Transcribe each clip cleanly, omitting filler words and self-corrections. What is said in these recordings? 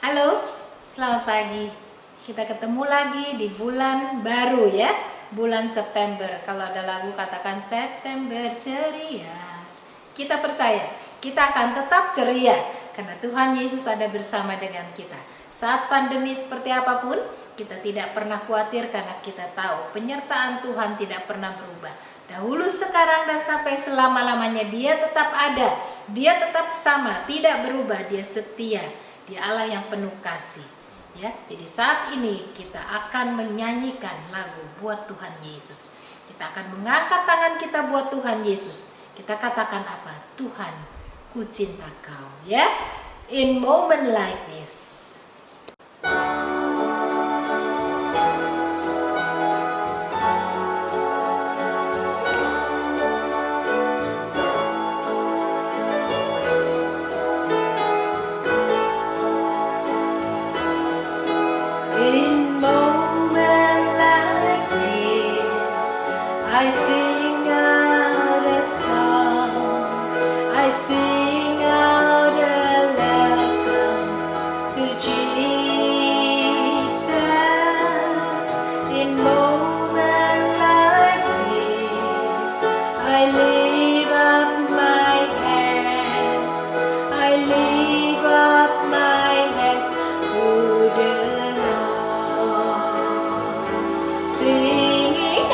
Halo, selamat pagi. Kita ketemu lagi di bulan baru ya, bulan September. Kalau ada lagu katakan September ceria. Kita percaya, kita akan tetap ceria karena Tuhan Yesus ada bersama dengan kita. Saat pandemi seperti apapun, kita tidak pernah khawatir karena kita tahu penyertaan Tuhan tidak pernah berubah. Dahulu, sekarang, dan sampai selama-lamanya Dia tetap ada. Dia tetap sama, tidak berubah, Dia setia. Dia Allah yang penuh kasih. Ya, jadi saat ini kita akan menyanyikan lagu buat Tuhan Yesus. Kita akan mengangkat tangan kita buat Tuhan Yesus. Kita katakan apa? Tuhan, ku cinta Kau. Ya, in moment like this. I sing out a song, I sing out a love song to Jesus. In moment like this, I lift up my hands, I lift up my hands to the Lord, singing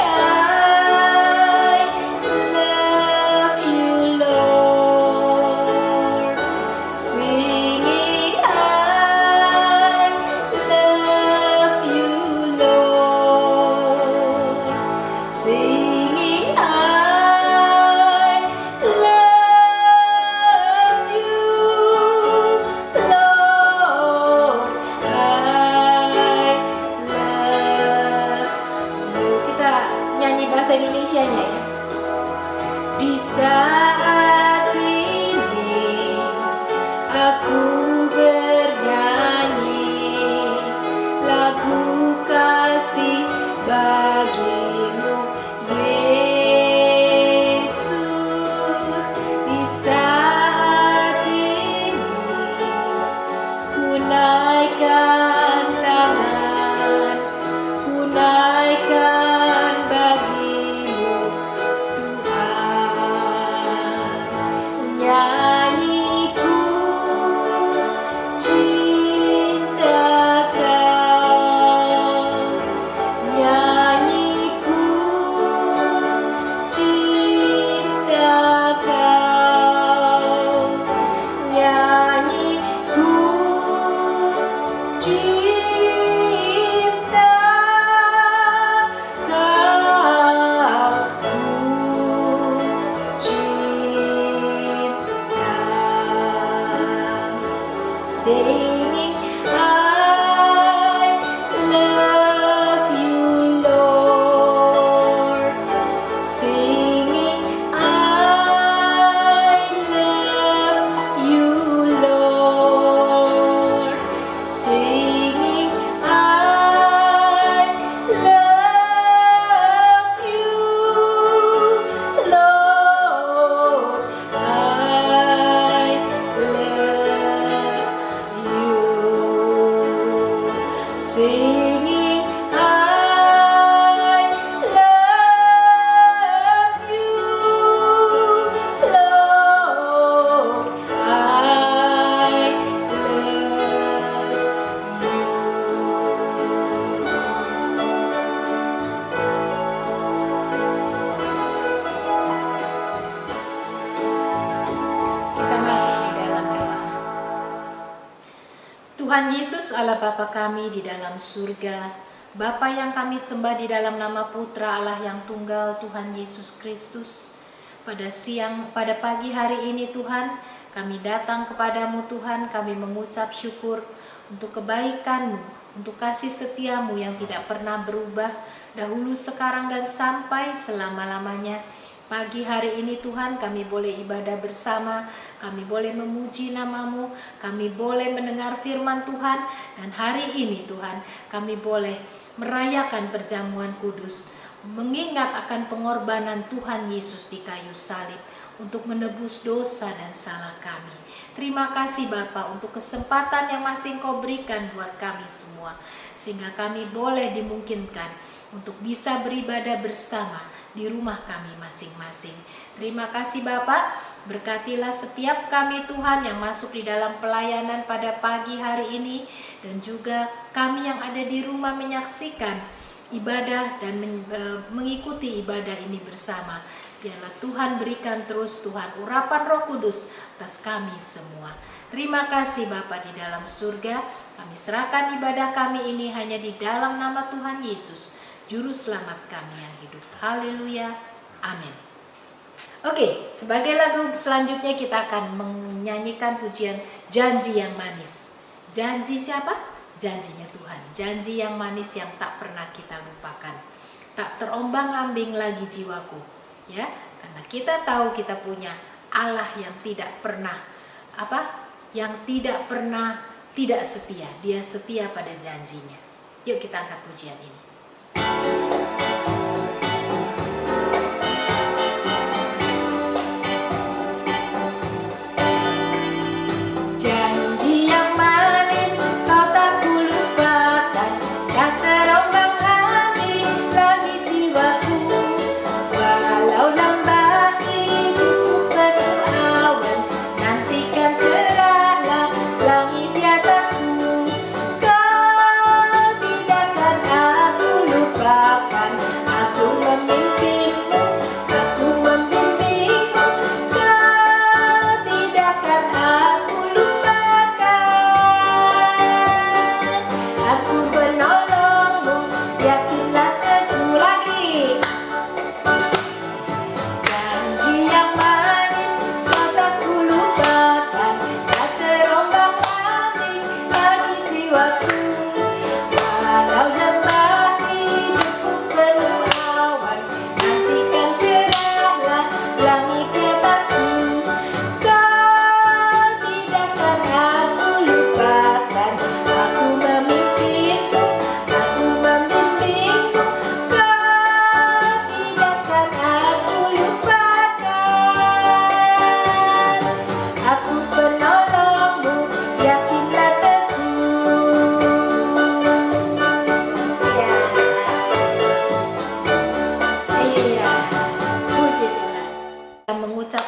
Indonesianya ya. Di saat ini aku bernyanyi lagu kasih bagimu Yesus. Di saat ini ku naikkan tangan, ku naikkan nyanyiku cinta Kau, nyanyiku cinta Kau, nyanyiku cinta Kau, singing, I love you, Lord. Singing, I love you, Lord. Singing, I love you, Lord. I love singing, I love you, Lord. I Kita masuk di dalam doa. Tuhan Yesus, Allah Bapa kami di dalam surga, Bapa yang kami sembah di dalam nama Putra Allah yang tunggal, Tuhan Yesus Kristus. Pada pagi hari ini Tuhan, kami datang kepadamu Tuhan, kami mengucap syukur untuk kebaikan-Mu, untuk kasih setia-Mu yang tidak pernah berubah, dahulu, sekarang, dan sampai selama-lamanya. Pagi hari ini Tuhan, kami boleh ibadah bersama, kami boleh memuji nama-Mu, kami boleh mendengar firman Tuhan, dan hari ini Tuhan, kami boleh merayakan perjamuan kudus, mengingat akan pengorbanan Tuhan Yesus di kayu salib untuk menebus dosa dan salah kami. Terima kasih Bapa untuk kesempatan yang masih Engkau berikan buat kami semua, sehingga kami boleh dimungkinkan untuk bisa beribadah bersama di rumah kami masing-masing. Terima kasih Bapak, berkatilah setiap kami Tuhan yang masuk di dalam pelayanan pada pagi hari ini, dan juga kami yang ada di rumah menyaksikan ibadah dan mengikuti ibadah ini bersama. Biarlah Tuhan berikan terus Tuhan urapan Roh Kudus atas kami semua. Terima kasih Bapa di dalam surga. Kami serahkan ibadah kami ini hanya di dalam nama Tuhan Yesus, Juru Selamat kami yang hidup. Haleluya. Amin. Oke, sebagai lagu selanjutnya kita akan menyanyikan pujian Janji yang Manis. Janji siapa? Janjinya Tuhan. Janji yang manis yang tak pernah kita lupakan. Tak terombang-ambing lagi jiwaku. Ya, karena kita tahu kita punya Allah yang tidak pernah Yang tidak pernah tidak setia. Dia setia pada janjinya. Yuk kita angkat pujian ini.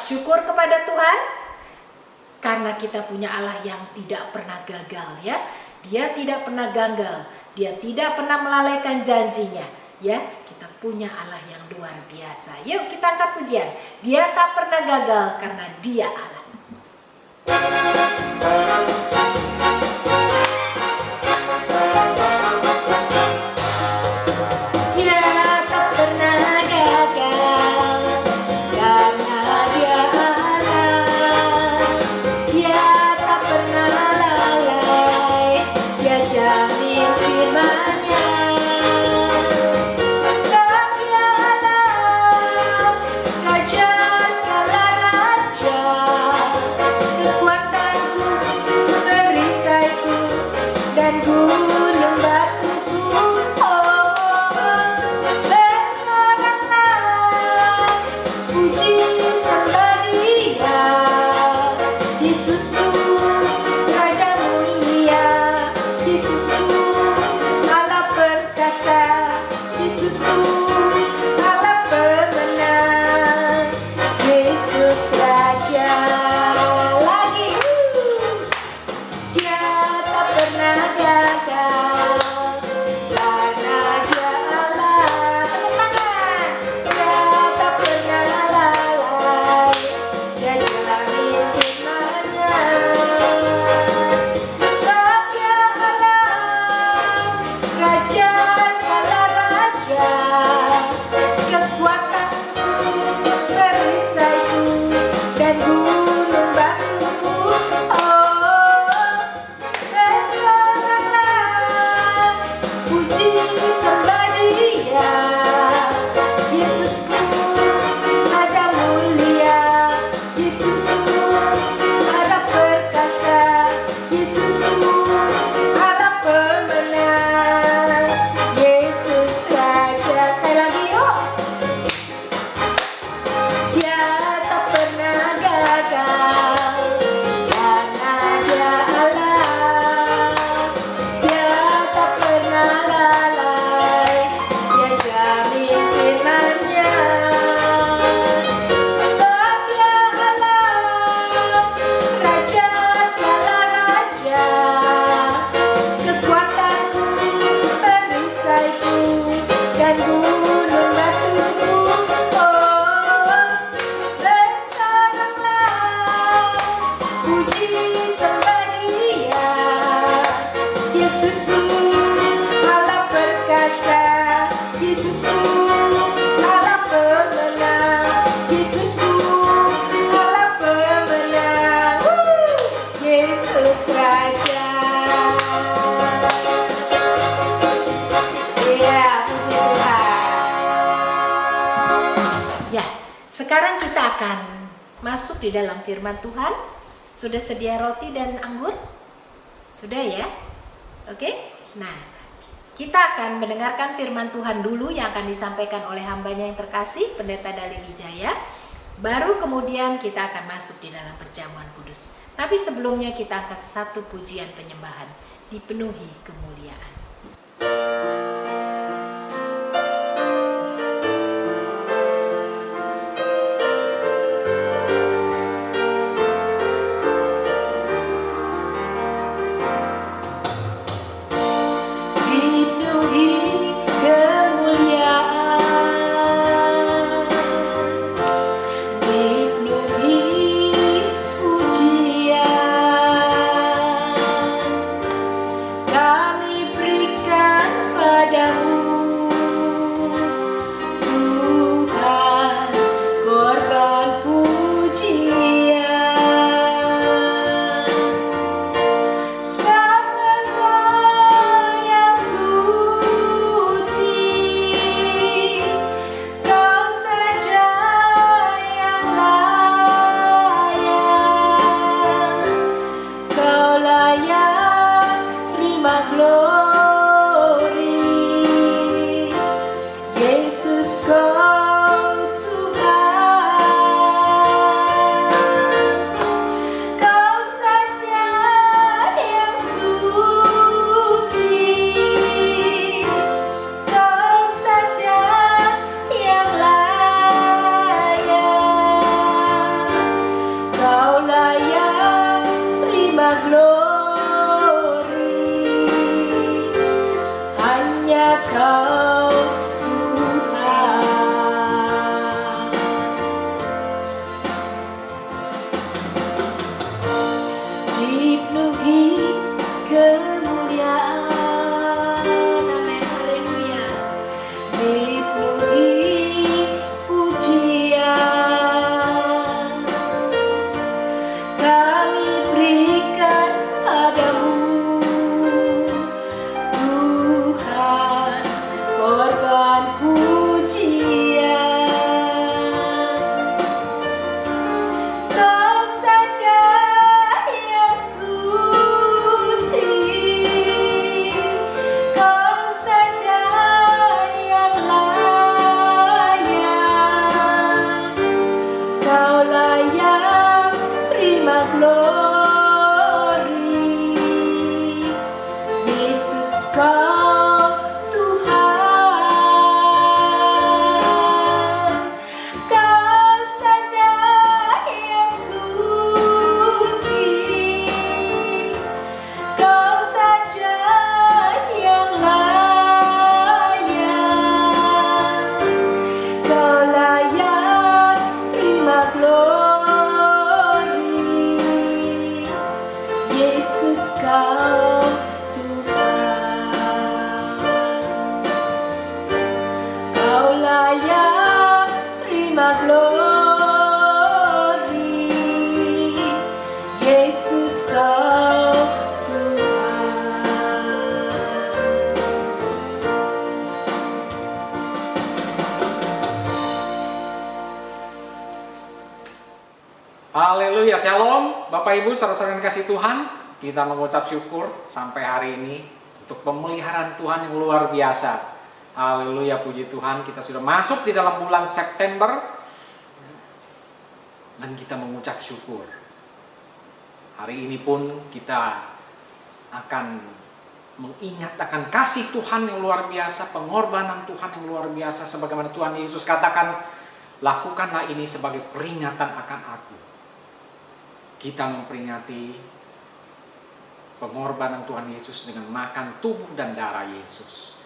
Syukur kepada Tuhan karena kita punya Allah yang tidak pernah gagal, ya. Dia tidak pernah gagal, dia tidak pernah melalaikan janjinya, ya. Kita punya Allah yang luar biasa. Yuk kita angkat pujian. Dia tak pernah gagal karena Dia Allah. Kekuatanku akan masuk di dalam firman Tuhan. Sudah sedia roti dan anggur? Sudah ya? Oke? Nah, kita akan mendengarkan firman Tuhan dulu yang akan disampaikan oleh hambanya yang terkasih, Pendeta Dali Wijaya. Baru kemudian kita akan masuk di dalam perjamuan kudus. Tapi sebelumnya kita angkat satu pujian penyembahan, dipenuhi kemuliaan. Haleluya, shalom Bapak Ibu, saudara-saudara yang kasih Tuhan. Kita mengucap syukur sampai hari ini untuk pemeliharaan Tuhan yang luar biasa. Haleluya, puji Tuhan, kita sudah masuk di dalam bulan September dan kita mengucap syukur. Hari ini pun kita akan mengingat akan kasih Tuhan yang luar biasa, pengorbanan Tuhan yang luar biasa, sebagaimana Tuhan Yesus katakan, lakukanlah ini sebagai peringatan akan aku. Kita memperingati pengorbanan Tuhan Yesus dengan makan tubuh dan darah Yesus.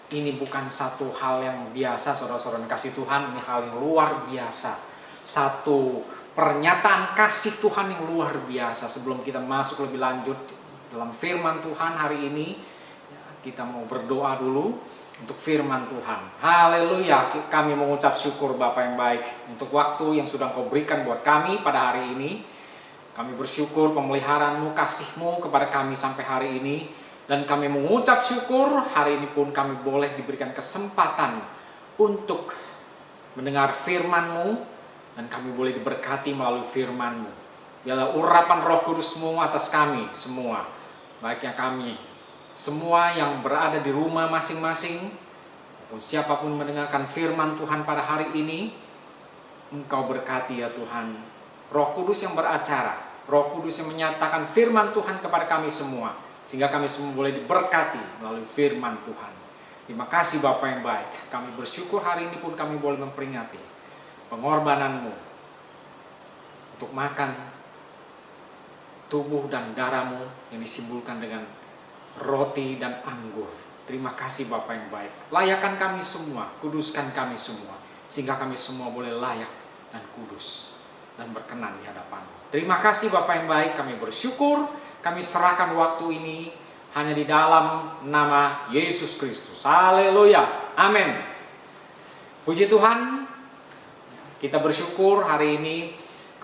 Ini bukan satu hal yang biasa, saudara-saudara kasih Tuhan. Ini hal yang luar biasa. Satu pernyataan kasih Tuhan yang luar biasa. Sebelum kita masuk lebih lanjut dalam firman Tuhan hari ini, kita mau berdoa dulu untuk firman Tuhan. Haleluya, kami mengucap syukur Bapa yang baik untuk waktu yang sudah Kau berikan buat kami pada hari ini. Kami bersyukur pemeliharaan-Mu, kasih-Mu kepada kami sampai hari ini. Dan kami mengucap syukur hari ini pun kami boleh diberikan kesempatan untuk mendengar firman-Mu. dan kami boleh diberkati melalui firman-Mu. Biarlah urapan Roh Kudus-Mu atas kami semua, baiknya kami semua yang berada di rumah masing-masing, maupun siapapun mendengarkan firman Tuhan pada hari ini. Engkau berkati ya Tuhan, Roh Kudus yang beracara, Roh Kudus yang menyatakan firman Tuhan kepada kami semua, sehingga kami semua boleh diberkati melalui firman Tuhan. Terima kasih Bapa yang baik. Kami bersyukur hari ini pun kami boleh memperingati pengorbanan-Mu untuk makan tubuh dan darah-Mu yang disimbolkan dengan roti dan anggur. Terima kasih Bapa yang baik. Layakan kami semua, kuduskan kami semua, sehingga kami semua boleh layak dan kudus dan berkenan di hadapan-Mu. Terima kasih Bapa yang baik, kami bersyukur, kami serahkan waktu ini hanya di dalam nama Yesus Kristus. Haleluya, amin. Puji Tuhan, kita bersyukur hari ini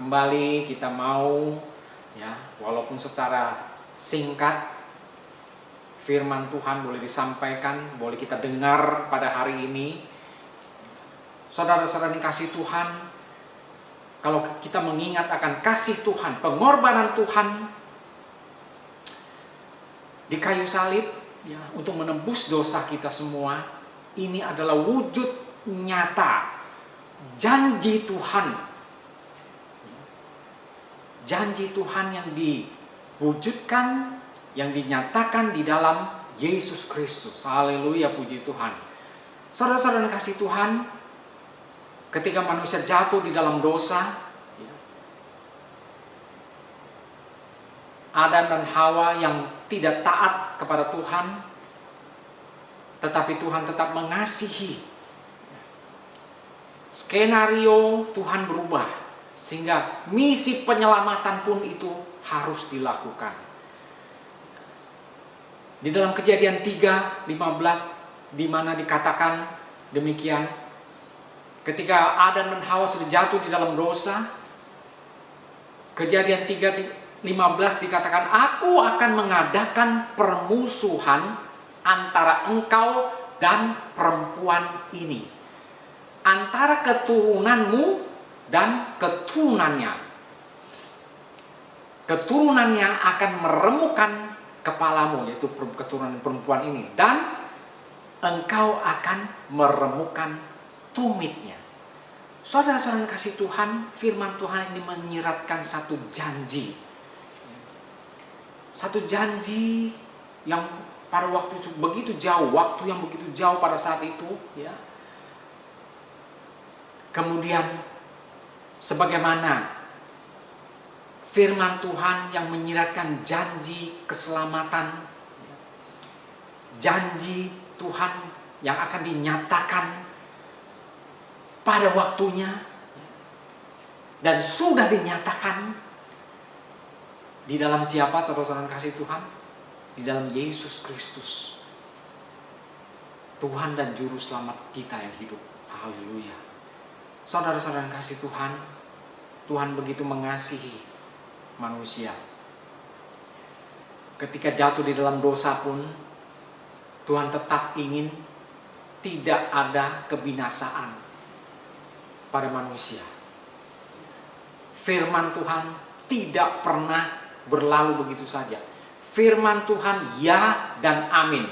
kembali kita mau ya, walaupun secara singkat firman Tuhan boleh disampaikan, boleh kita dengar pada hari ini. Saudara-saudara yang kasih Tuhan, kalau kita mengingat akan kasih Tuhan, pengorbanan Tuhan di kayu salib ya, untuk menebus dosa kita semua, ini adalah wujud nyata janji Tuhan. Janji Tuhan yang diwujudkan, yang dinyatakan di dalam Yesus Kristus. Haleluya, puji Tuhan. Saudara-saudara yang kasih Tuhan, ketika manusia jatuh di dalam dosa, Adam dan Hawa yang tidak taat kepada Tuhan, tetapi Tuhan tetap mengasihi. Skenario Tuhan berubah, sehingga misi penyelamatan pun itu harus dilakukan. Di dalam Kejadian 3:15, di mana dikatakan demikian, ketika Adam dan Hawa sudah jatuh di dalam dosa, Kejadian 3:15 dikatakan, aku akan mengadakan permusuhan antara engkau dan perempuan ini, antara keturunanmu dan keturunannya. Keturunannya akan meremukkan kepalamu, yaitu keturunan perempuan ini, dan engkau akan meremukkan tumitnya. Saudara-saudara kasih Tuhan, firman Tuhan ini menyiratkan satu janji. Satu janji yang pada waktu itu begitu jauh, waktu yang begitu jauh pada saat itu, ya. Kemudian sebagaimana firman Tuhan yang menyiratkan janji keselamatan, janji Tuhan yang akan dinyatakan pada waktunya dan sudah dinyatakan di dalam siapa, saudara-saudara kasih Tuhan? Di dalam Yesus Kristus, Tuhan dan Juru Selamat kita yang hidup. Haleluya. Saudara-saudara kasih Tuhan, Tuhan begitu mengasihi manusia. Ketika jatuh di dalam dosa pun, Tuhan tetap ingin tidak ada kebinasaan pada manusia. Firman Tuhan tidak pernah berlalu begitu saja. Firman Tuhan ya dan amin.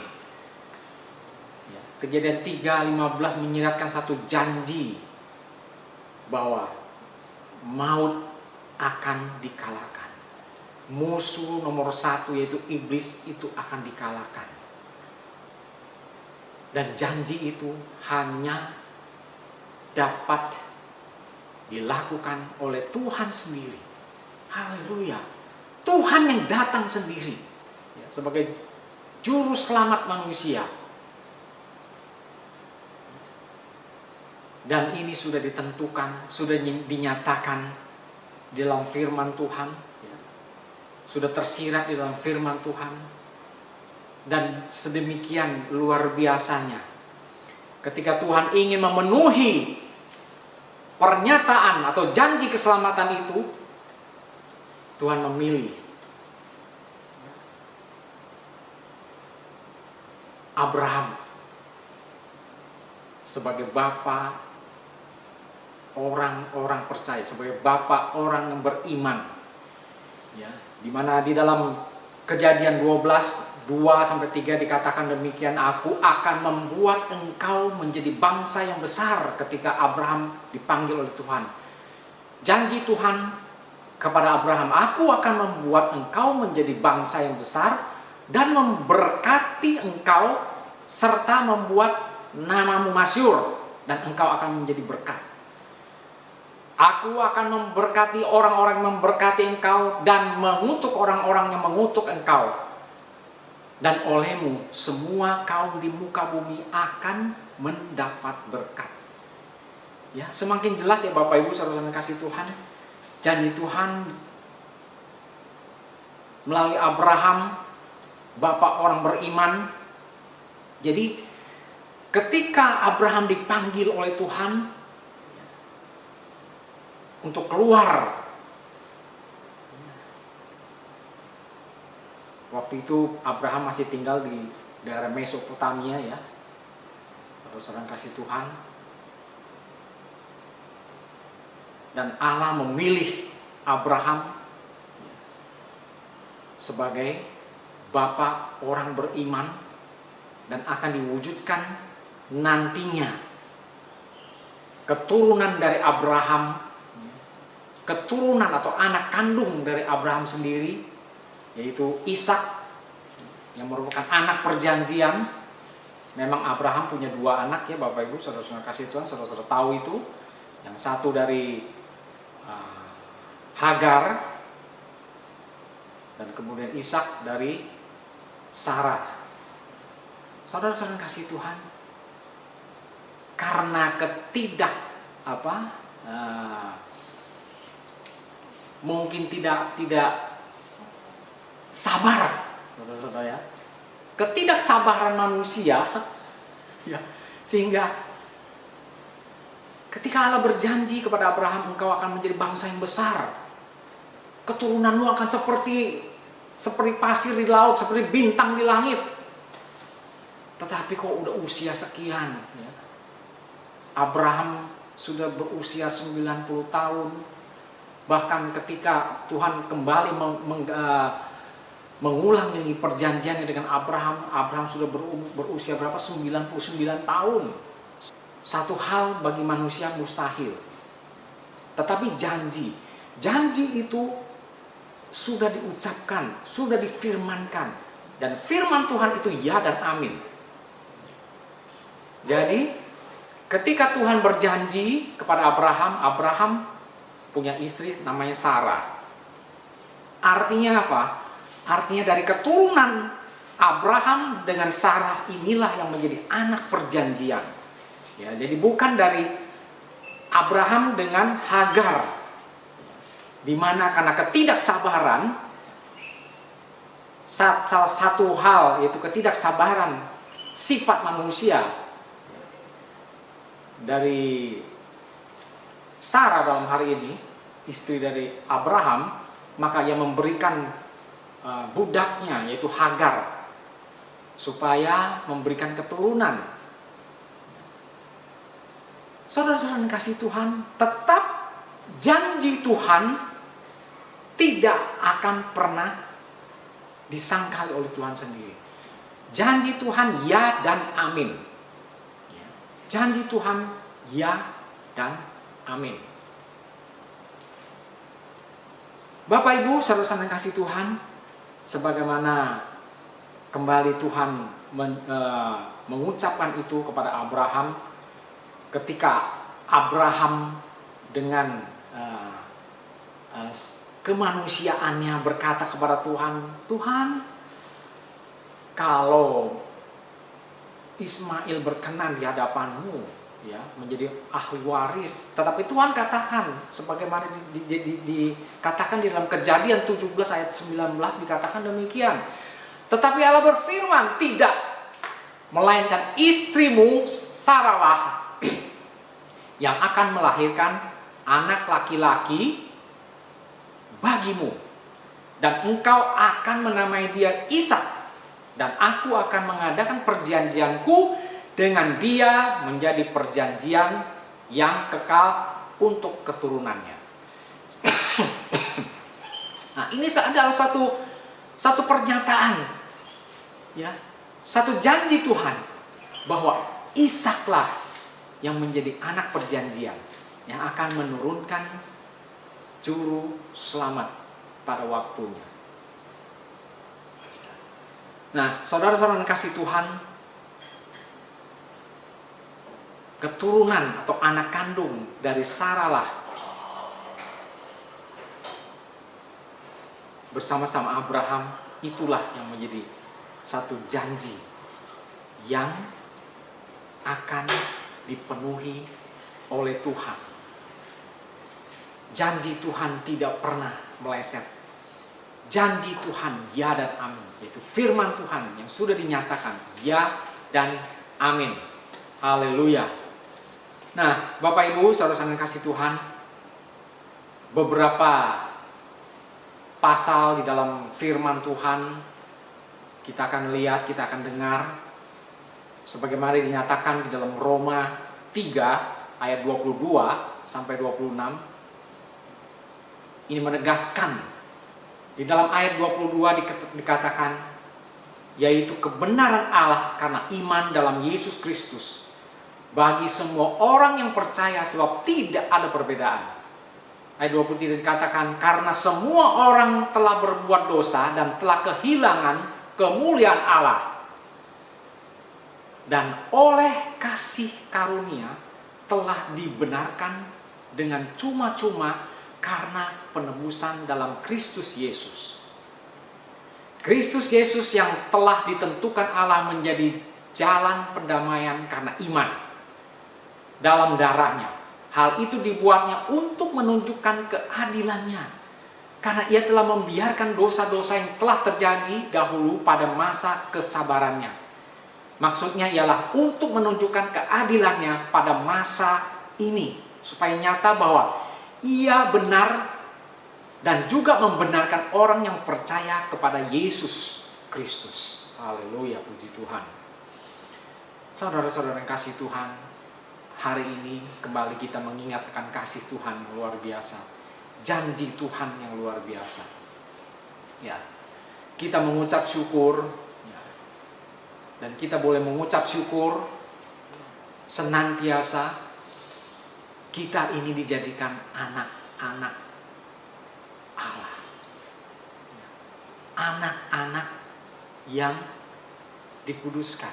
Kejadian 3:15 menyiratkan satu janji bahwa maut akan dikalahkan. Musuh nomor 1 yaitu iblis itu akan dikalahkan. Dan janji itu hanya dapat dilakukan oleh Tuhan sendiri. Haleluya. Tuhan yang datang sendiri sebagai Juru Selamat manusia. Dan ini sudah ditentukan, sudah dinyatakan di dalam firman Tuhan, sudah tersirat di dalam firman Tuhan. Dan sedemikian luar biasanya, ketika Tuhan ingin memenuhi pernyataan atau janji keselamatan itu, Tuhan memilih Abraham sebagai bapa orang-orang percaya, sebagai bapak orang yang beriman. Ya, di mana di dalam Kejadian 12 2-3 dikatakan demikian, aku akan membuat engkau menjadi bangsa yang besar ketika Abraham dipanggil oleh Tuhan. Janji Tuhan kepada Abraham, aku akan membuat engkau menjadi bangsa yang besar dan memberkati engkau serta membuat namamu masyhur dan engkau akan menjadi berkat. Aku akan memberkati orang-orang yang memberkati engkau dan mengutuk orang-orang yang mengutuk engkau. Dan olehmu semua kaum di muka bumi akan mendapat berkat. Ya, semakin jelas ya Bapak Ibu saudara kasih Tuhan, janji Tuhan melalui Abraham, bapak orang beriman. Jadi ketika Abraham dipanggil oleh Tuhan untuk keluar, waktu itu Abraham masih tinggal di daerah Mesopotamia ya, saudara kasih Tuhan. Dan Allah memilih Abraham sebagai bapak orang beriman dan akan diwujudkan nantinya keturunan dari Abraham, keturunan atau anak kandung dari Abraham sendiri, yaitu Ishak yang merupakan anak perjanjian. Memang Abraham punya 2 anak ya Bapak Ibu saudara-saudara kasih Tuhan, saudara-saudara tahu itu. Yang satu dari Hagar dan kemudian Ishak dari Sarah. Saudara-saudara kasih Tuhan, karena mungkin tidak sabar, saudara-saudara ya, ketidaksabaran manusia ya, sehingga ketika Allah berjanji kepada Abraham, engkau akan menjadi bangsa yang besar, keturunanmu akan seperti pasir di laut, seperti bintang di langit. Tetapi kok udah usia sekian ya, Abraham sudah berusia 90 tahun. Bahkan ketika Tuhan kembali mengulang ini perjanjiannya dengan Abraham, Abraham sudah berusia berapa? 99 tahun. Satu hal bagi manusia mustahil. Tetapi janji itu sudah diucapkan, sudah difirmankan. Dan firman Tuhan itu ya dan amin. Jadi ketika Tuhan berjanji kepada Abraham, Abraham punya istri namanya Sarah. Artinya apa? Artinya dari keturunan Abraham dengan Sarah inilah yang menjadi anak perjanjian. Ya, jadi bukan dari Abraham dengan Hagar, di mana karena ketidaksabaran, salah satu hal yaitu ketidaksabaran sifat manusia dari Sarah dalam hari ini, istri dari Abraham, maka ia memberikan budaknya yaitu Hagar supaya memberikan keturunan. Saudara-saudara yang kasih Tuhan, tetap janji Tuhan tidak akan pernah disangkali oleh Tuhan sendiri. Janji Tuhan ya dan amin. Janji Tuhan ya dan amin. Bapak Ibu saudara-saudara yang kasih Tuhan, sebagaimana kembali Tuhan mengucapkan itu kepada Abraham, ketika Abraham dengan kemanusiaannya berkata kepada Tuhan, Tuhan, kalau Ismail berkenan di hadapanmu, ya, menjadi ahli waris. Tetapi Tuhan katakan, sebagaimana dikatakan di dalam Kejadian 17 ayat 19 dikatakan demikian. Tetapi Allah berfirman, tidak, melainkan istrimu Sarahlah yang akan melahirkan anak laki-laki bagimu, dan engkau akan menamai dia Ishak, dan aku akan mengadakan perjanjianku dengan dia menjadi perjanjian yang kekal untuk keturunannya. Nah, ini adalah satu pernyataan, ya, satu janji Tuhan bahwa Ishaklah yang menjadi anak perjanjian yang akan menurunkan juru selamat pada waktunya. Nah, saudara-saudara yang kasih Tuhan, keturunan atau anak kandung dari Sarah lah bersama-sama Abraham, itulah yang menjadi satu janji yang akan dipenuhi oleh Tuhan. Janji Tuhan tidak pernah meleset. Janji Tuhan ya dan amin, yaitu firman Tuhan yang sudah dinyatakan ya dan amin. Haleluya. Nah, Bapak Ibu, saudara-saudara yang kasih Tuhan, beberapa pasal di dalam firman Tuhan kita akan lihat, kita akan dengar sebagaimana dinyatakan di dalam Roma 3 ayat 22 sampai 26. Ini menegaskan, di dalam ayat 22 dikatakan, yaitu kebenaran Allah karena iman dalam Yesus Kristus bagi semua orang yang percaya, sebab tidak ada perbedaan. Ayat 23 dikatakan, karena semua orang telah berbuat dosa dan telah kehilangan kemuliaan Allah, dan oleh kasih karunia telah dibenarkan dengan cuma-cuma karena penebusan dalam Kristus Yesus. Kristus Yesus yang telah ditentukan Allah menjadi jalan pendamaian karena iman dalam darahnya. Hal itu dibuatnya untuk menunjukkan keadilannya, karena ia telah membiarkan dosa-dosa yang telah terjadi dahulu pada masa kesabarannya. Maksudnya ialah untuk menunjukkan keadilannya pada masa ini, supaya nyata bahwa ia benar dan juga membenarkan orang yang percaya kepada Yesus Kristus. Haleluya, puji Tuhan. Saudara-saudara yang kasih Tuhan, hari ini kembali kita mengingat akan kasih Tuhan yang luar biasa, janji Tuhan yang luar biasa. Ya, kita mengucap syukur, dan kita boleh mengucap syukur senantiasa kita ini dijadikan anak-anak Allah. Anak-anak yang dikuduskan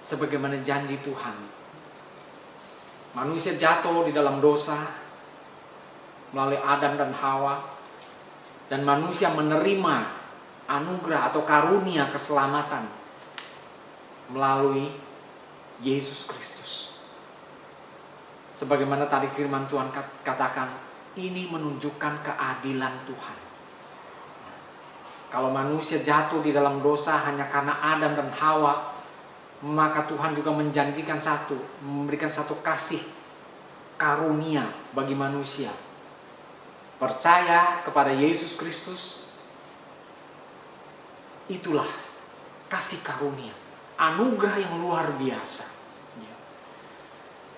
sebagaimana janji Tuhan. Manusia jatuh di dalam dosa melalui Adam dan Hawa, dan manusia menerima anugerah atau karunia keselamatan melalui Yesus Kristus. Sebagaimana tadi firman Tuhan katakan, ini menunjukkan keadilan Tuhan. Kalau manusia jatuh di dalam dosa hanya karena Adam dan Hawa, maka Tuhan juga menjanjikan memberikan satu kasih karunia bagi manusia. Percaya kepada Yesus Kristus, itulah kasih karunia, anugerah yang luar biasa.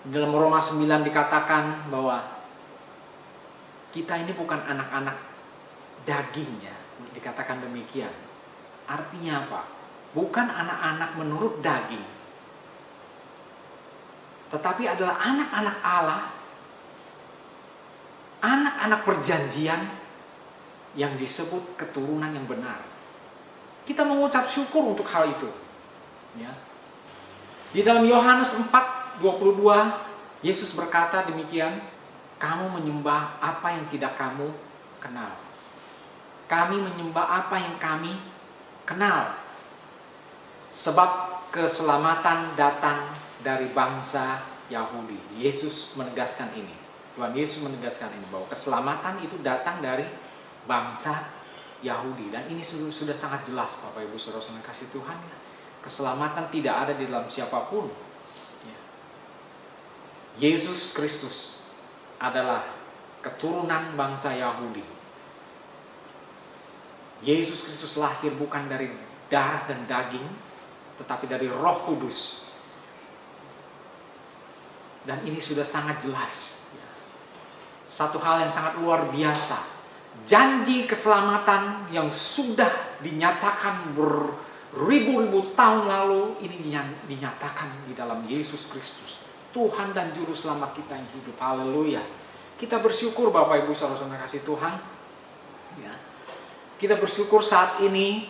Dalam Roma 9 dikatakan bahwa kita ini bukan anak-anak daging, ya, dikatakan demikian. Artinya apa? Bukan anak-anak menurut daging, tetapi adalah anak-anak Allah, anak-anak perjanjian yang disebut keturunan yang benar. Kita mengucap syukur untuk hal itu. Ya. Di dalam Yohanes 4:22 Yesus berkata demikian, kamu menyembah apa yang tidak kamu kenal. Kami menyembah apa yang kami kenal. Sebab keselamatan datang dari bangsa Yahudi. Yesus menegaskan ini. Tuhan Yesus menegaskan ini, bahwa keselamatan itu datang dari bangsa Yahudi. Dan ini sudah sangat jelas, Bapak Ibu Saudara-saudara kasih Tuhan. Keselamatan tidak ada di dalam siapapun. Yesus Kristus adalah keturunan bangsa Yahudi. Yesus Kristus lahir bukan dari darah dan daging, tetapi dari Roh Kudus. Dan ini sudah sangat jelas. satu hal yang sangat luar biasa. Janji keselamatan yang sudah dinyatakan beribu-ribu tahun lalu, ini dinyatakan di dalam Yesus Kristus, Tuhan dan Juru Selamat kita yang hidup. Haleluya. Kita bersyukur Bapak Ibu saudara-saudara kasih Tuhan. Ya. Kita bersyukur saat ini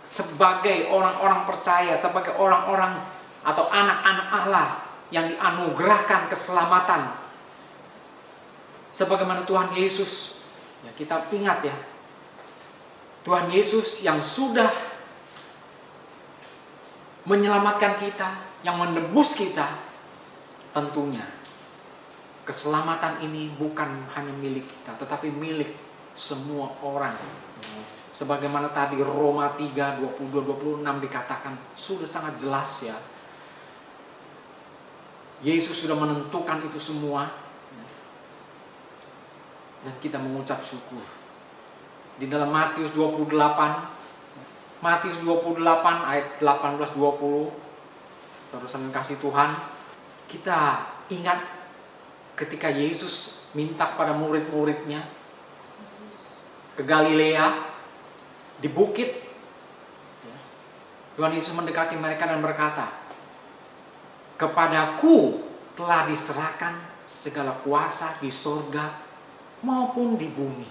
sebagai orang-orang percaya, sebagai orang-orang atau anak-anak Allah yang dianugerahkan keselamatan. Sebagaimana Tuhan Yesus, ya kita ingat ya, Tuhan Yesus yang sudah menyelamatkan kita, yang menebus kita, tentunya keselamatan ini bukan hanya milik kita, tetapi milik semua orang. Sebagaimana tadi Roma 3, 22-26 dikatakan, sudah sangat jelas ya. Yesus sudah menentukan itu semua. Dan kita mengucap syukur. Di dalam Matius 28 ayat 18-20, saudara-saudara kasih Tuhan, kita ingat ketika Yesus minta pada murid-muridnya ke Galilea, di bukit, Tuhan Yesus mendekati mereka dan berkata, "Kepadaku telah diserahkan segala kuasa di sorga maupun di bumi.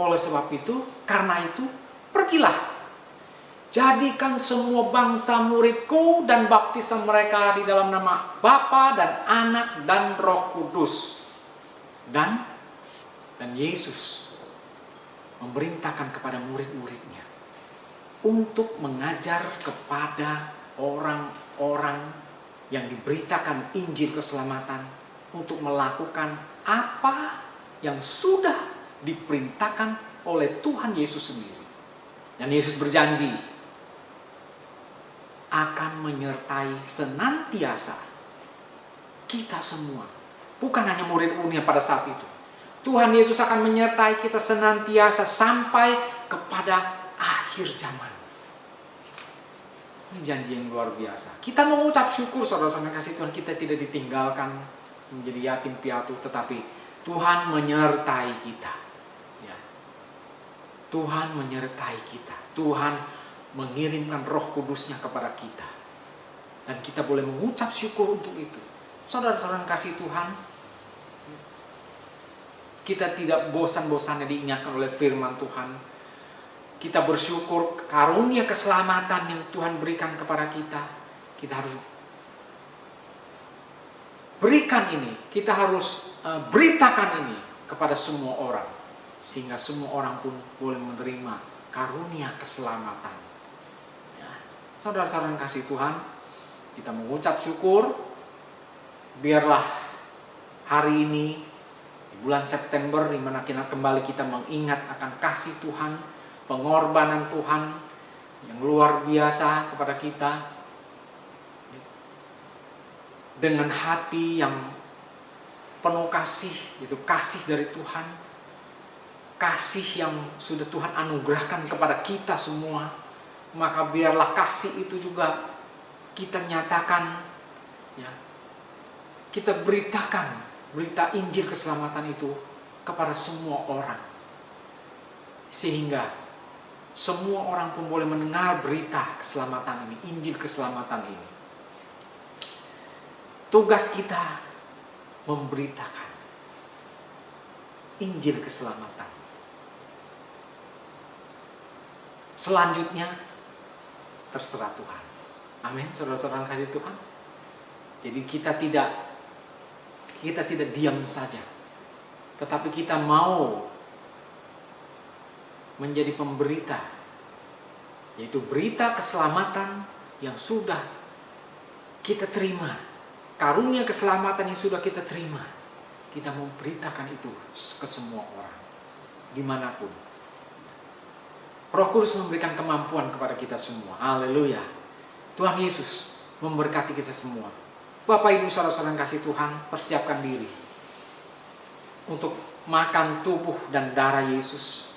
Oleh sebab itu, karena itu, pergilah, jadikan semua bangsa muridku dan baptislah mereka di dalam nama Bapa dan Anak dan Roh Kudus." Dan Yesus memerintahkan kepada murid-muridnya untuk mengajar kepada orang-orang yang diberitakan Injil keselamatan untuk melakukan apa yang sudah diperintahkan oleh Tuhan Yesus sendiri. Dan Yesus berjanji akan menyertai senantiasa kita semua. Bukan hanya murid-muridnya pada saat itu. Tuhan Yesus akan menyertai kita senantiasa sampai kepada akhir zaman. Ini janji yang luar biasa. Kita mengucap syukur saudara-saudara kasih Tuhan, kita tidak ditinggalkan menjadi yatim piatu, tetapi Tuhan menyertai kita. Ya. Tuhan menyertai kita. Tuhan mengirimkan Roh Kudusnya kepada kita. Dan kita boleh mengucap syukur untuk itu. Saudara-saudara kasih Tuhan, kita tidak bosan-bosannya diingatkan oleh firman Tuhan. Kita bersyukur karunia keselamatan yang Tuhan berikan kepada kita. Kita harus berikan ini, kita harus beritakan ini kepada semua orang, sehingga semua orang pun boleh menerima karunia keselamatan. Ya. Saudara-saudara kasih Tuhan, kita mengucap syukur. Biarlah hari ini di bulan September, di mana kembali kita mengingat akan kasih Tuhan, pengorbanan Tuhan yang luar biasa kepada kita, dengan hati yang penuh kasih, itu kasih dari Tuhan, kasih yang sudah Tuhan anugerahkan kepada kita semua. Maka biarlah kasih itu juga kita nyatakan, ya, kita beritakan berita Injil keselamatan itu kepada semua orang, sehingga semua orang pun boleh mendengar berita keselamatan ini, Injil keselamatan ini. Tugas kita memberitakan Injil keselamatan. Selanjutnya terserah Tuhan. Amin, saudara-saudara kasih Tuhan. Jadi kita tidak diam saja, tetapi kita mau menjadi pemberita, yaitu berita keselamatan yang sudah kita terima, karunia keselamatan yang sudah kita terima. Kita mau beritakan itu ke semua orang, dimanapun. Roh Kudus memberikan kemampuan kepada kita semua. Haleluya. Tuhan Yesus memberkati kita semua. Bapak Ibu saudara-saudara yang kasih Tuhan, persiapkan diri untuk makan tubuh dan darah Yesus.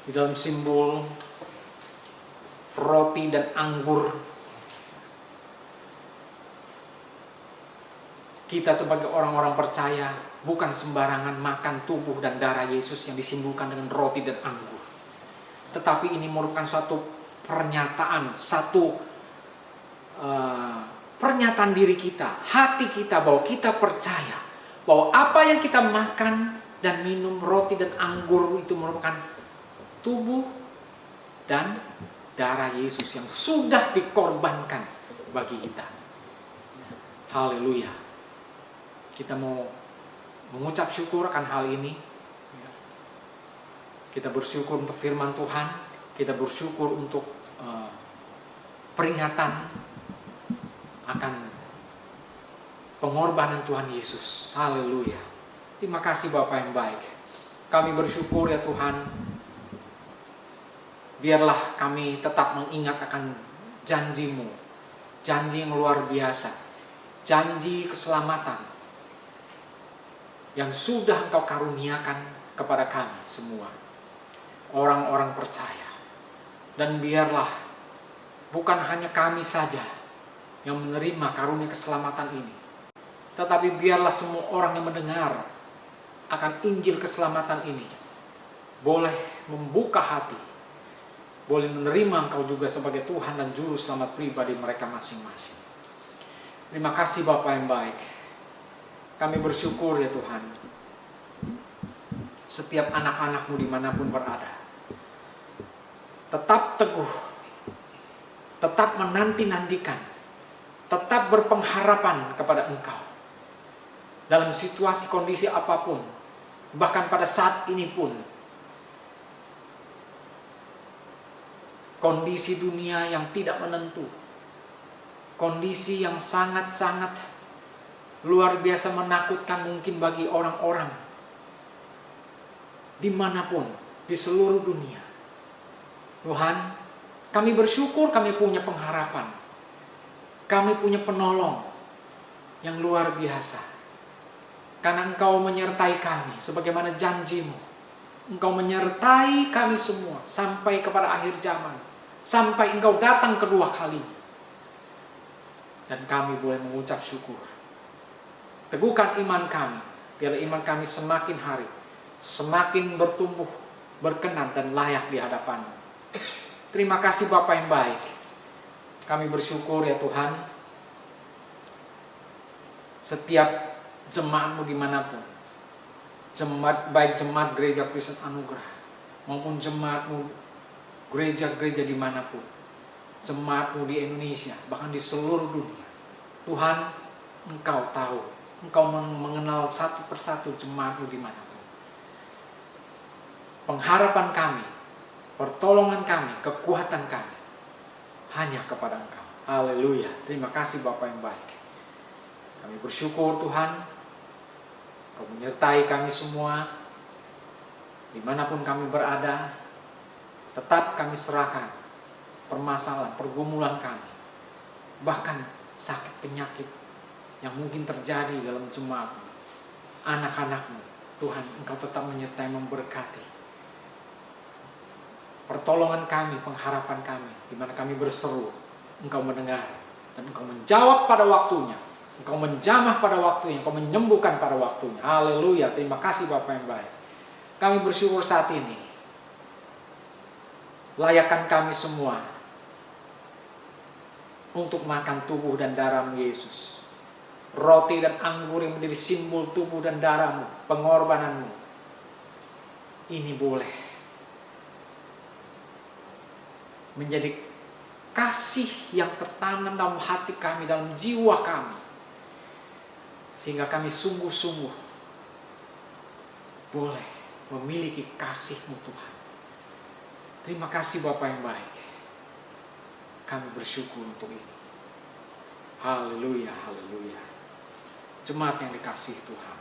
Di dalam simbol roti dan anggur, Kita sebagai orang-orang percaya bukan sembarangan makan tubuh dan darah Yesus yang disimbolkan dengan roti dan anggur. Tetapi ini merupakan suatu pernyataan, satu pernyataan diri kita, hati kita, bahwa kita percaya bahwa apa yang kita makan dan minum, roti dan anggur, itu merupakan tubuh dan darah Yesus yang sudah dikorbankan bagi kita. Haleluya. Kita mau mengucap syukur akan hal ini. Kita bersyukur untuk firman Tuhan. Kita bersyukur untuk peringatan akan pengorbanan Tuhan Yesus. Haleluya. Terima kasih Bapa yang baik. Kami bersyukur ya Tuhan. Biarlah kami tetap mengingat akan janji-Mu. Janji yang luar biasa. Janji keselamatan yang sudah Engkau karuniakan kepada kami semua, orang-orang percaya. Dan biarlah bukan hanya kami saja yang menerima karunia keselamatan ini, tetapi biarlah semua orang yang mendengar akan Injil keselamatan ini boleh membuka hati, boleh menerima Engkau juga sebagai Tuhan dan Juru Selamat pribadi mereka masing-masing. Terima kasih Bapa yang baik. Kami bersyukur ya Tuhan, setiap anak-anak-Mu dimanapun berada, tetap teguh, tetap menanti-nantikan, tetap berpengharapan kepada Engkau. Dalam situasi kondisi apapun, bahkan pada saat ini pun, kondisi dunia yang tidak menentu, kondisi yang sangat-sangat luar biasa menakutkan mungkin bagi orang-orang dimanapun di seluruh dunia. Tuhan, kami bersyukur kami punya pengharapan. Kami punya penolong yang luar biasa. Karena Engkau menyertai kami sebagaimana janji-Mu. Engkau menyertai kami semua sampai kepada akhir zaman. Sampai Engkau datang kedua kalinya. Dan kami boleh mengucap syukur. Teguhkan iman kami, biar iman kami semakin hari, semakin bertumbuh, berkenan dan layak di hadapan-Mu. Terima kasih Bapa yang baik. Kami bersyukur ya Tuhan, setiap jemaat-Mu dimanapun, baik jemaat Gereja Kristen Anugerah, maupun jemaat-Mu gereja-gereja dimanapun, jemaat-Mu di Indonesia, bahkan di seluruh dunia. Tuhan, Engkau tahu, Engkau mengenal satu persatu jemaat-Mu dimanapun. Pengharapan kami, pertolongan kami, kekuatan kami hanya kepada Engkau. Haleluya. Terima kasih Bapa yang baik. Kami bersyukur Tuhan, Engkau menyertai kami semua dimanapun kami berada. Tetap kami serahkan permasalahan, pergumulan kami, bahkan sakit penyakit yang mungkin terjadi dalam jemaat-Mu, anak-anak-Mu. Tuhan, Engkau tetap menyertai, memberkati. Pertolongan kami, pengharapan kami, di mana kami berseru, Engkau mendengar, dan Engkau menjawab pada waktunya. Engkau menjamah pada waktunya, Engkau menyembuhkan pada waktunya. Haleluya, terima kasih Bapa yang baik. Kami bersyukur saat ini. Layakkan kami semua untuk makan tubuh dan darah-Mu Yesus. Roti dan anggur yang menjadi simbol tubuh dan darah-Mu, pengorbanan-Mu. Ini boleh menjadi kasih yang tertanam dalam hati kami, dalam jiwa kami. Sehingga kami sungguh-sungguh boleh memiliki kasih-Mu Tuhan. Terima kasih Bapa yang baik. Kami bersyukur untuk ini. Haleluya, haleluya. Jemaat yang dikasihi Tuhan,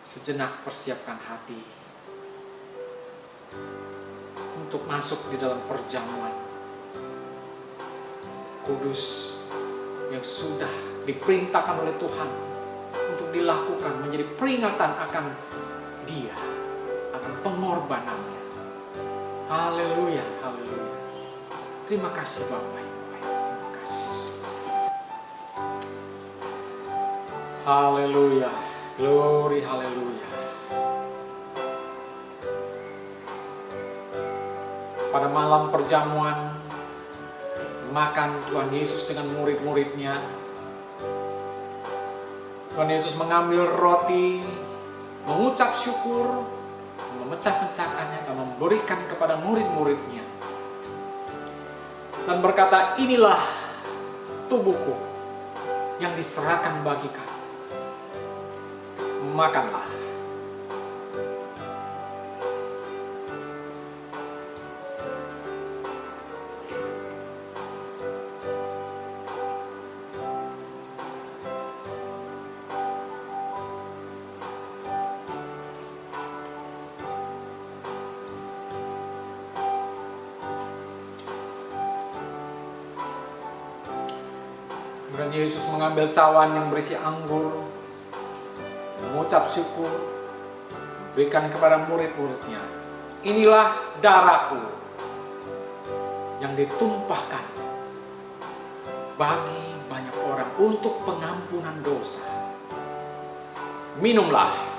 sejenak persiapkan hati untuk masuk di dalam perjamuan kudus yang sudah diperintahkan oleh Tuhan untuk dilakukan, menjadi peringatan akan Dia, akan pengorbanannya. Haleluya, haleluya. Terima kasih Bapa yang baik. Terima kasih. Haleluya. Glory, haleluya. Pada malam perjamuan makan Tuhan Yesus dengan murid-muridnya, Tuhan Yesus mengambil roti, mengucap syukur, memecah-mecahkannya dan memberikan kepada murid-muridnya. Dan berkata, inilah tubuhku yang diserahkan bagi kamu. Makanlah. Kemudian Yesus mengambil cawan yang berisi anggur, mengucap syukur, berikan kepada murid-muridnya. Inilah darahku yang ditumpahkan bagi banyak orang untuk pengampunan dosa. Minumlah.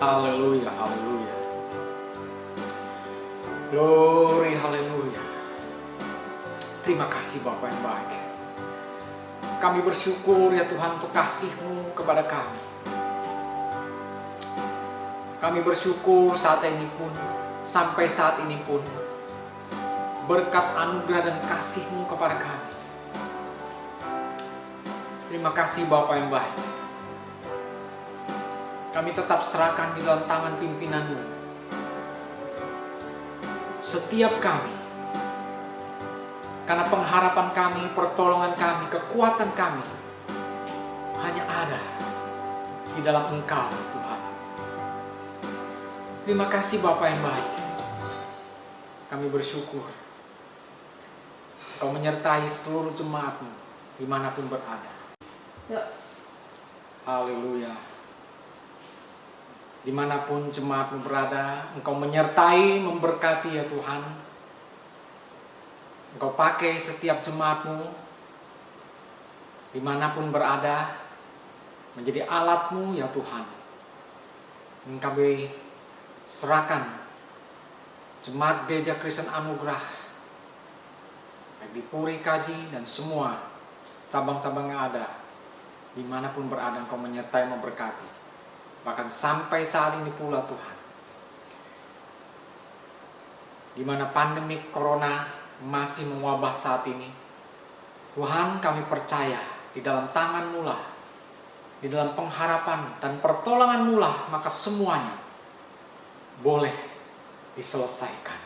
Haleluya, haleluya. Glory, haleluya. Terima kasih Bapa yang baik. Kami bersyukur ya Tuhan untuk kasih-Mu kepada kami. Kami bersyukur saat ini pun, sampai saat ini pun, berkat anugerah dan kasih-Mu kepada kami. Terima kasih Bapa yang baik. Kami tetap serahkan di dalam tangan pimpinan-Mu. Setiap kami. Karena pengharapan kami, pertolongan kami, kekuatan kami hanya ada di dalam Engkau, Tuhan. Terima kasih Bapa yang baik. Kami bersyukur Engkau menyertai seluruh jemaat-Mu dimanapun berada. Haleluya. Dimanapun jemaat-Mu berada, Engkau menyertai, memberkati ya Tuhan. Engkau pakai setiap jemaat-Mu dimanapun berada, menjadi alat-Mu ya Tuhan. Kami serahkan jemaat Gereja Kristen Anugerah, baik di Puri, Kaji, dan semua cabang-cabang yang ada, dimanapun berada Engkau menyertai, memberkati. Bahkan sampai saat ini pula Tuhan, di mana pandemi corona masih mewabah saat ini, Tuhan kami percaya di dalam tangan-Mu lah, di dalam pengharapan dan pertolongan-Mu lah, maka semuanya boleh diselesaikan.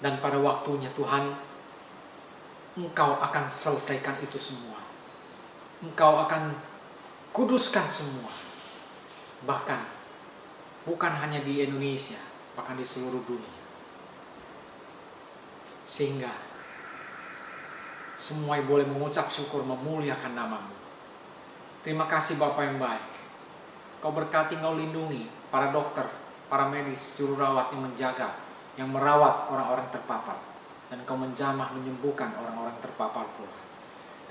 Dan pada waktunya Tuhan, Engkau akan selesaikan itu semua. Engkau akan kuduskan semua. Bahkan bukan hanya di Indonesia, bahkan di seluruh dunia. Sehingga semua boleh mengucap syukur, memuliakan nama-Mu. Terima kasih Bapa yang baik. Kau berkati, Kau lindungi para dokter, para medis, juru rawat yang menjaga, yang merawat orang-orang terpapar. Dan Kau menjamah, menyembuhkan orang-orang terpapar pula.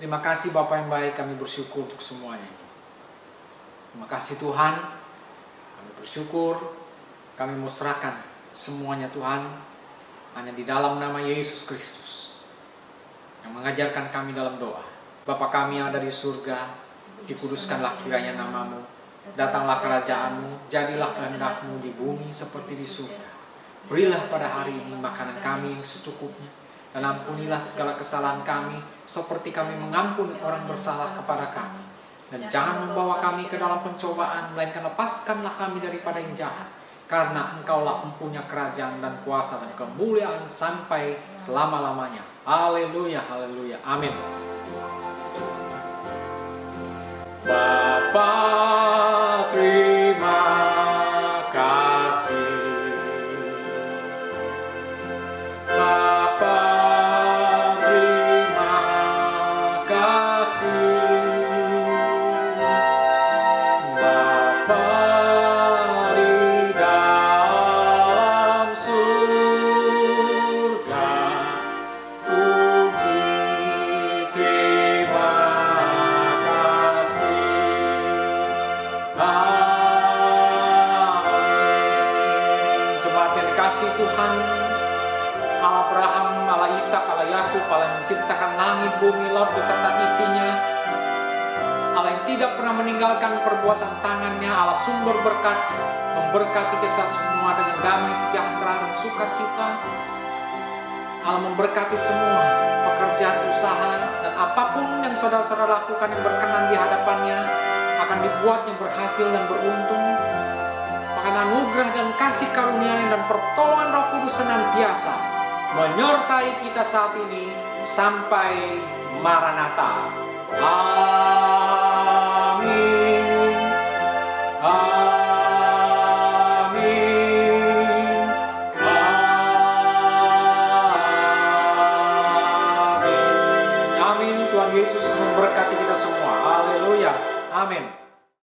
Terima kasih Bapa yang baik, kami bersyukur untuk semuanya. Terima kasih Tuhan. Kami bersyukur, kami mau serahkan semuanya Tuhan, hanya di dalam nama Yesus Kristus, yang mengajarkan kami dalam doa. Bapa kami yang ada di surga, dikuduskanlah kiranya nama-Mu, datanglah kerajaan-Mu, jadilah kehendak-Mu di bumi seperti di surga. Berilah pada hari ini makanan kami yang secukupnya, dan ampunilah segala kesalahan kami, seperti kami mengampuni orang bersalah kepada kami. Dan jangan membawa kami ke dalam pencobaan, melainkan lepaskanlah kami daripada yang jahat. Karena Engkaulah empunya kerajaan dan kuasa dan kemuliaan sampai selama-lamanya. Haleluya, haleluya, amin. Bapa, terima kasih. Bapa, terima kasih. Bapa di dalam Tuhan, Allah Abraham, Allah Ishak, Allah Yakub, Allah yang menciptakan langit, bumi, laut beserta isinya, Allah yang tidak pernah meninggalkan perbuatan tangannya, Allah sumber berkat, memberkati kita semua dengan damai, sejahtera, dan sukacita. Allah memberkati semua pekerjaan, usaha, dan apapun yang saudara-saudara lakukan yang berkenan di hadapannya akan dibuatnya berhasil dan beruntung. Maka anugerah dan kasih karunia-Nya dan pertolongan Roh Kudus senantiasa menyertai kita saat ini sampai Maranatha. Amin. Amin. Amin. Amin. Tuhan Yesus memberkati kita semua. Haleluya. Amin.